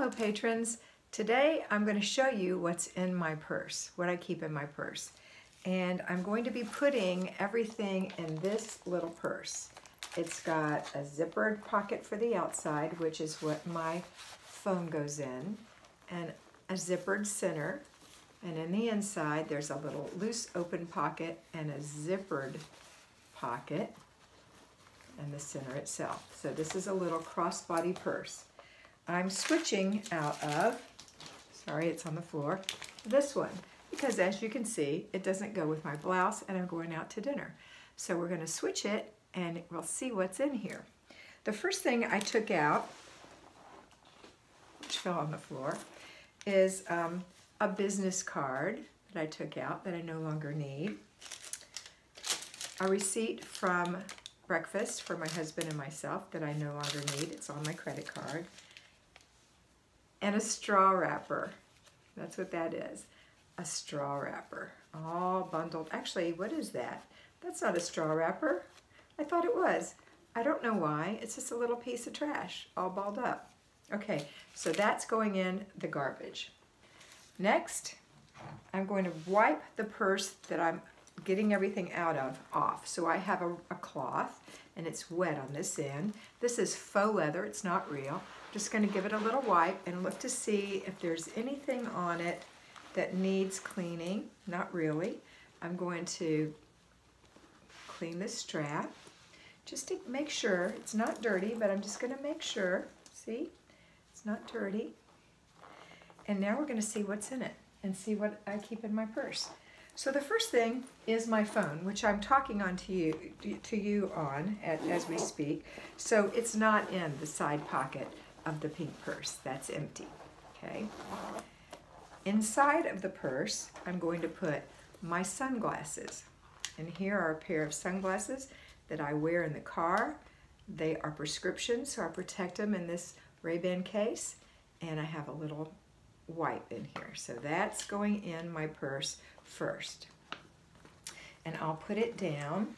Hello patrons. Today I'm going to show you what's in my purse, what I keep in my purse. And I'm going to be putting everything in this little purse. It's got a zippered pocket for the outside, which is what my phone goes in, and a zippered center. And in the inside there's a little loose open pocket and a zippered pocket and the center itself. So this is a little crossbody purse. I'm switching out of, sorry it's on the floor, this one, because as you can see it doesn't go with my blouse and I'm going out to dinner. So we're going to switch it and we'll see what's in here. The first thing I took out, which fell on the floor, is a business card that I took out that I no longer need, a receipt from breakfast for my husband and myself that I no longer need, it's on my credit card, and a straw wrapper. That's what that is, a straw wrapper, all bundled. Actually, what is that? That's not a straw wrapper. I thought it was. I don't know why. It's just a little piece of trash, all balled up. Okay, so that's going in the garbage. Next, I'm going to wipe the purse that I'm getting everything out of off. So I have a cloth and it's wet on this end. This is faux leather, it's not real. Just going to give it a little wipe and look to see if there's anything on it that needs cleaning. Not really. I'm going to clean this strap just to make sure it's not dirty, but I'm just going to make sure. See? It's not dirty. And now we're going to see what's in it and see what I keep in my purse. So the first thing is my phone, which I'm talking on to you on as we speak. So it's not in the side pocket of the pink purse. That's empty. Okay. Inside of the purse, I'm going to put my sunglasses. And here are a pair of sunglasses that I wear in the car. They are prescription, so I protect them in this Ray-Ban case. And I have a little wipe in here. So that's going in my purse first. And I'll put it down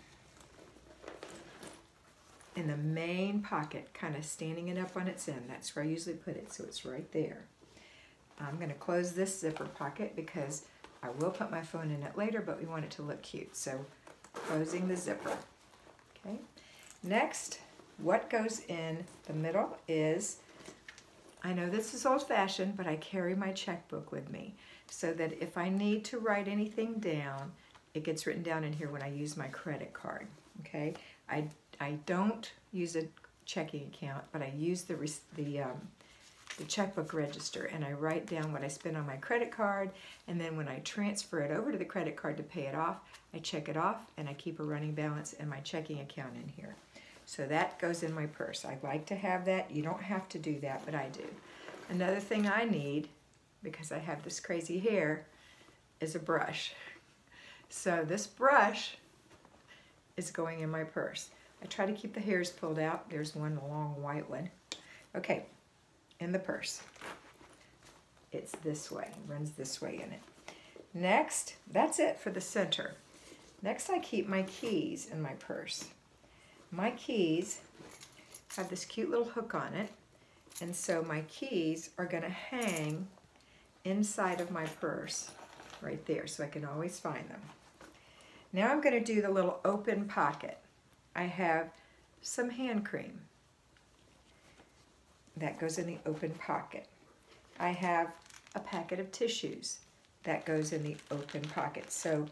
in the main pocket, kind of standing it up on its end. That's where I usually put it, so it's right there. I'm going to close this zipper pocket because I will put my phone in it later, but we want it to look cute. So closing the zipper. Okay. Next, what goes in the middle is, I know this is old-fashioned, but I carry my checkbook with me so that if I need to write anything down, it gets written down in here when I use my credit card. Okay, I don't use a checking account, but I use the checkbook register, and I write down what I spend on my credit card, and then when I transfer it over to the credit card to pay it off, I check it off, and I keep a running balance in my checking account in here. So that goes in my purse. I like to have that. You don't have to do that, but I do. Another thing I need, because I have this crazy hair, is a brush. So this brush is going in my purse. I try to keep the hairs pulled out. There's one long white one. Okay, in the purse. It's this way, runs this way in it. Next, that's it for the center. Next, I keep my keys in my purse. My keys have this cute little hook on it, and so my keys are going to hang inside of my purse right there, so I can always find them. Now I'm going to do the little open pocket. I have some hand cream. That goes in the open pocket. I have a packet of tissues. That goes in the open pocket. So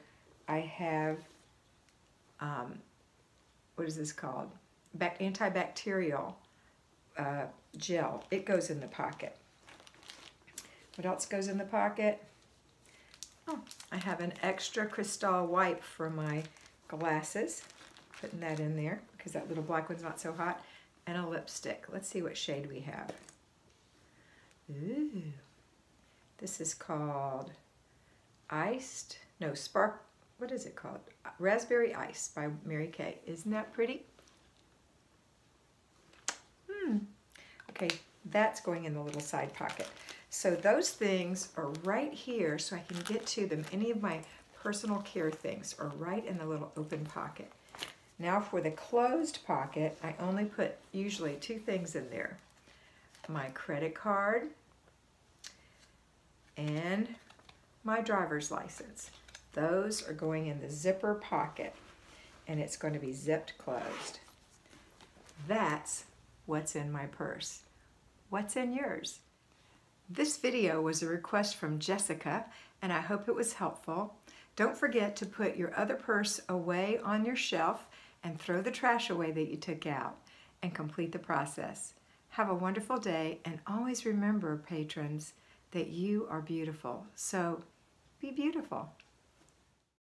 I have what is this called? Antibacterial gel. It goes in the pocket. What else goes in the pocket? Oh, I have an extra Cristal wipe for my glasses. Putting that in there because that little black one's not so hot. And a lipstick. Let's see what shade we have. Ooh. This is called what is it called? Raspberry Ice by Mary Kay. Isn't that pretty? Okay, that's going in the little side pocket. So those things are right here so I can get to them. Any of my personal care things are right in the little open pocket. Now for the closed pocket, I only put usually two things in there. My credit card and my driver's license. Those are going in the zipper pocket, and it's going to be zipped closed. That's what's in my purse. What's in yours? This video was a request from Jessica, and I hope it was helpful. Don't forget to put your other purse away on your shelf and throw the trash away that you took out and complete the process. Have a wonderful day, and always remember, patrons, that you are beautiful. So be beautiful.